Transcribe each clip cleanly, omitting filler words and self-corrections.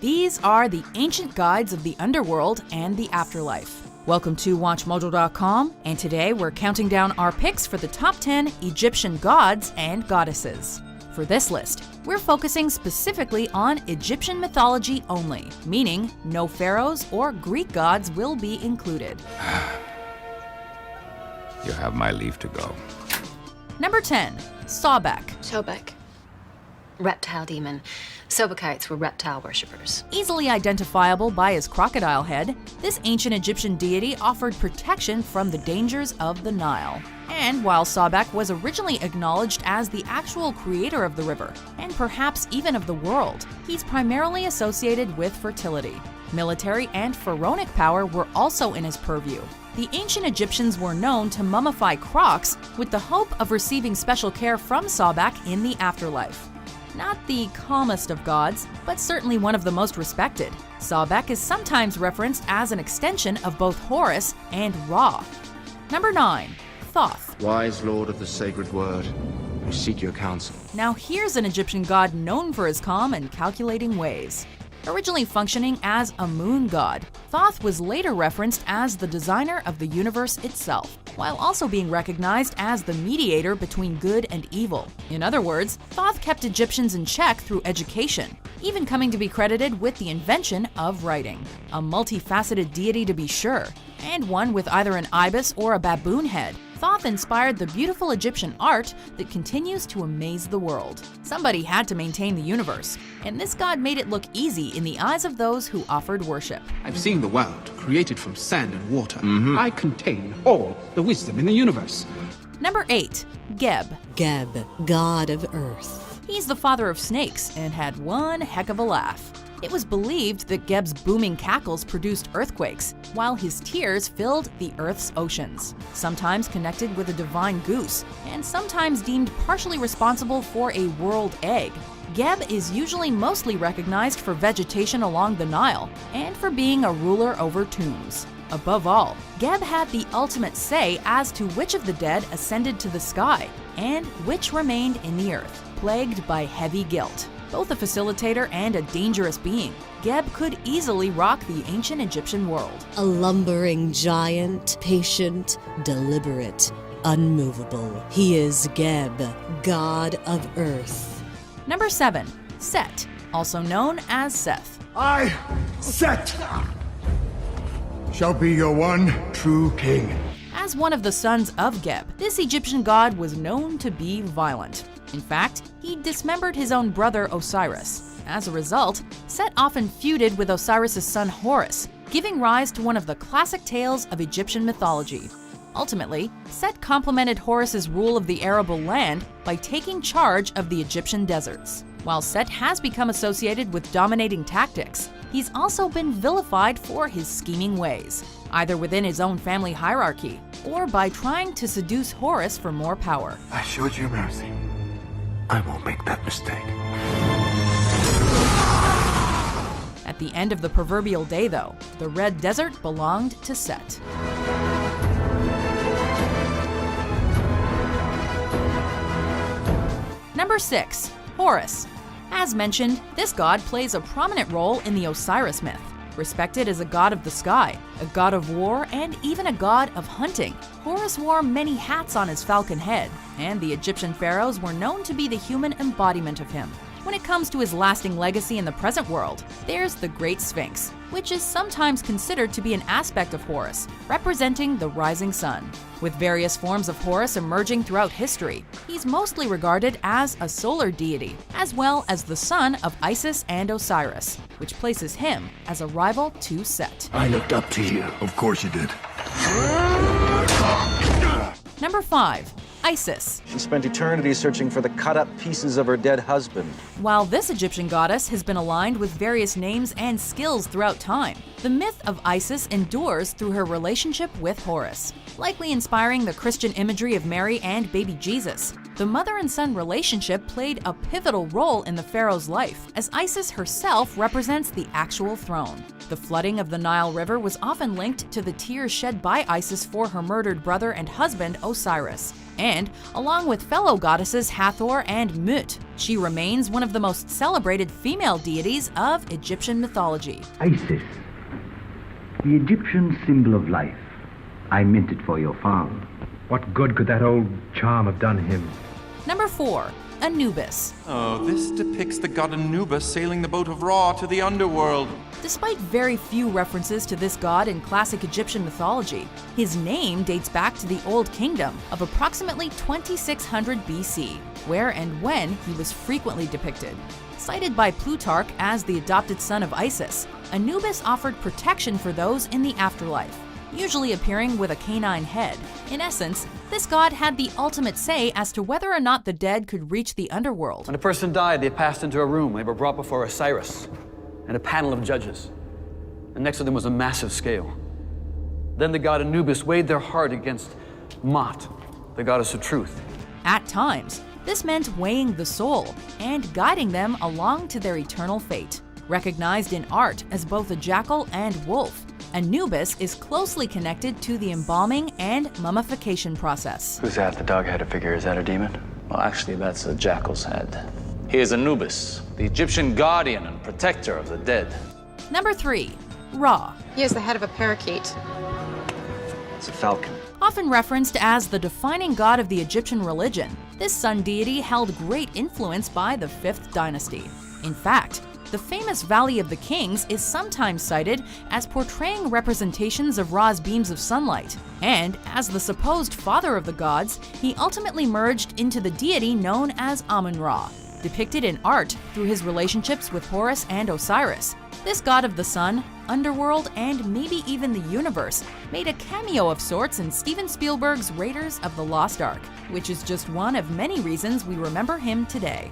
These are the ancient guides of the underworld and the afterlife. Welcome to WatchMojo.com, and today we're counting down our picks for the top 10 Egyptian gods and goddesses. For this list, we're focusing specifically on Egyptian mythology only, meaning no pharaohs or Greek gods will be included. You have my leave to go. Number 10. Sobek. Sobek. Reptile demon. Sobekites were reptile worshippers. Easily identifiable by his crocodile head, this ancient Egyptian deity offered protection from the dangers of the Nile. And while Sobek was originally acknowledged as the actual creator of the river, and perhaps even of the world, he's primarily associated with fertility. Military and pharaonic power were also in his purview. The ancient Egyptians were known to mummify crocs with the hope of receiving special care from Sobek in the afterlife. Not the calmest of gods, but certainly one of the most respected. Sobek is sometimes referenced as an extension of both Horus and Ra. Number 9. Thoth. Wise lord of the sacred word, we seek your counsel. Now here's an Egyptian god known for his calm and calculating ways. Originally functioning as a moon god, Thoth was later referenced as the designer of the universe itself, while also being recognized as the mediator between good and evil. In other words, Thoth kept Egyptians in check through education, even coming to be credited with the invention of writing. A multifaceted deity to be sure, and one with either an ibis or a baboon head. Thoth inspired the beautiful Egyptian art that continues to amaze the world. Somebody had to maintain the universe, and this god made it look easy in the eyes of those who offered worship. I've seen the world, created from sand and water. I contain all the wisdom in the universe. Number 8. Geb. Geb, god of earth. He's the father of snakes and had one heck of a laugh. It was believed that Geb's booming cackles produced earthquakes, while his tears filled the Earth's oceans. Sometimes connected with a divine goose, and sometimes deemed partially responsible for a world egg. Geb is usually mostly recognized for vegetation along the Nile, and for being a ruler over tombs. Above all, Geb had the ultimate say as to which of the dead ascended to the sky, and which remained in the earth, plagued by heavy guilt. Both a facilitator and a dangerous being, Geb could easily rock the ancient Egyptian world. A lumbering giant, patient, deliberate, unmovable. He is Geb, god of earth. Number 7. Set, also known as Seth. I, Set, shall be your one true king. As one of the sons of Geb, this Egyptian god was known to be violent. In fact, he dismembered his own brother Osiris. As a result, Set often feuded with Osiris' son Horus, giving rise to one of the classic tales of Egyptian mythology. Ultimately, Set complemented Horus' rule of the arable land by taking charge of the Egyptian deserts. While Set has become associated with dominating tactics, he's also been vilified for his scheming ways, either within his own family hierarchy or by trying to seduce Horus for more power. I showed you mercy. I won't make that mistake. At the end of the proverbial day, though, the Red Desert belonged to Set. Number 6. Horus. As mentioned, this god plays a prominent role in the Osiris myth. Respected as a god of the sky, a god of war, and even a god of hunting, Horus wore many hats on his falcon head, and the Egyptian pharaohs were known to be the human embodiment of him. When it comes to his lasting legacy in the present world, there's the Great Sphinx, which is sometimes considered to be an aspect of Horus, representing the rising sun. With various forms of Horus emerging throughout history, he's mostly regarded as a solar deity, as well as the son of Isis and Osiris, which places him as a rival to Set. I looked up to you. Of course you did. Number 5. Isis. She spent eternity searching for the cut-up pieces of her dead husband. While this Egyptian goddess has been aligned with various names and skills throughout time, the myth of Isis endures through her relationship with Horus, likely inspiring the Christian imagery of Mary and baby Jesus. The mother and son relationship played a pivotal role in the pharaoh's life, as Isis herself represents the actual throne. The flooding of the Nile River was often linked to the tears shed by Isis for her murdered brother and husband Osiris. And, along with fellow goddesses Hathor and Mut, she remains one of the most celebrated female deities of Egyptian mythology. Isis, the Egyptian symbol of life. I meant it for your father. What good could that old charm have done him? Number 4. Anubis. Oh, this depicts the god Anubis sailing the boat of Ra to the underworld. Despite very few references to this god in classic Egyptian mythology, his name dates back to the Old Kingdom of approximately 2600 BC, where and when he was frequently depicted. Cited by Plutarch as the adopted son of Isis, Anubis offered protection for those in the afterlife, usually appearing with a canine head. In essence, this god had the ultimate say as to whether or not the dead could reach the underworld. When a person died, they passed into a room. They were brought before Osiris and a panel of judges. And next to them was a massive scale. Then the god Anubis weighed their heart against Mot, the goddess of truth. At times, this meant weighing the soul and guiding them along to their eternal fate. Recognized in art as both a jackal and wolf, Anubis is closely connected to the embalming and mummification process. Who's that? The dog-headed figure, is that a demon? Well, actually, that's a jackal's head. He is Anubis, the Egyptian guardian and protector of the dead. Number 3. Ra. He is the head of a parakeet. It's a falcon. Often referenced as the defining god of the Egyptian religion, this sun deity held great influence by the 5th dynasty. In fact, the famous Valley of the Kings is sometimes cited as portraying representations of Ra's beams of sunlight, and as the supposed father of the gods, he ultimately merged into the deity known as Amun-Ra, depicted in art through his relationships with Horus and Osiris. This god of the sun, underworld, and maybe even the universe made a cameo of sorts in Steven Spielberg's Raiders of the Lost Ark, which is just one of many reasons we remember him today.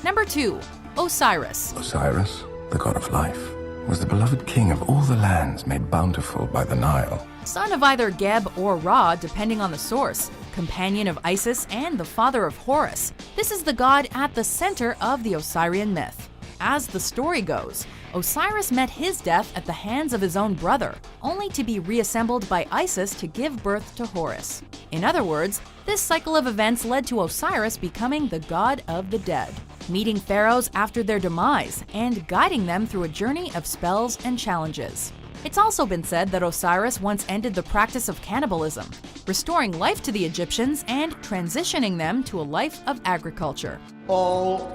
Number 2. Osiris. Osiris, the god of life, was the beloved king of all the lands made bountiful by the Nile. Son of either Geb or Ra, depending on the source, companion of Isis and the father of Horus, this is the god at the center of the Osirian myth. As the story goes, Osiris met his death at the hands of his own brother, only to be reassembled by Isis to give birth to Horus. In other words, this cycle of events led to Osiris becoming the god of the dead, meeting pharaohs after their demise and guiding them through a journey of spells and challenges. It's also been said that Osiris once ended the practice of cannibalism, restoring life to the Egyptians and transitioning them to a life of agriculture. All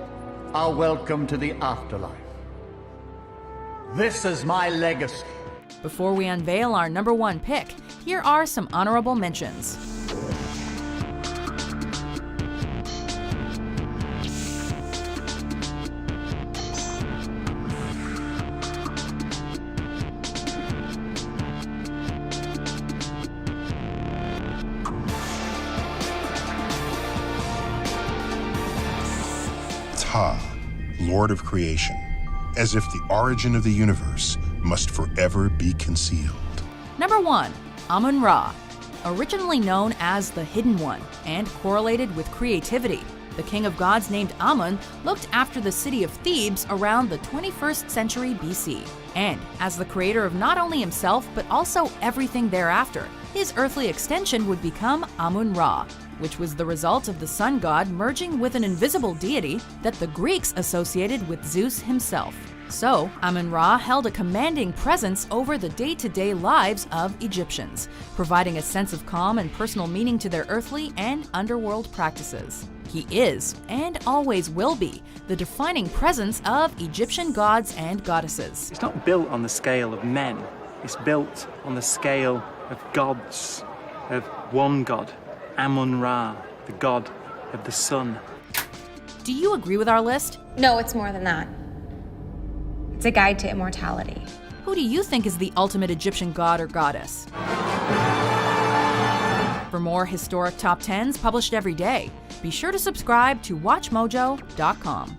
are welcome to the afterlife. This is my legacy. Before we unveil our number 1 pick, here are some honorable mentions. Ptah, Lord of Creation, as if the origin of the universe must forever be concealed. Number 1. Amun-Ra. Originally known as the Hidden One and correlated with creativity, the king of gods named Amun looked after the city of Thebes around the 21st century BC. And as the creator of not only himself but also everything thereafter, his earthly extension would become Amun-Ra, which was the result of the sun god merging with an invisible deity that the Greeks associated with Zeus himself. So, Amun-Ra held a commanding presence over the day-to-day lives of Egyptians, providing a sense of calm and personal meaning to their earthly and underworld practices. He is, and always will be, the defining presence of Egyptian gods and goddesses. It's not built on the scale of men. It's built on the scale of gods, of one god, Amun-Ra, the god of the sun. Do you agree with our list? No, it's more than that. It's a guide to immortality. Who do you think is the ultimate Egyptian god or goddess? For more historic top 10s published every day, be sure to subscribe to WatchMojo.com.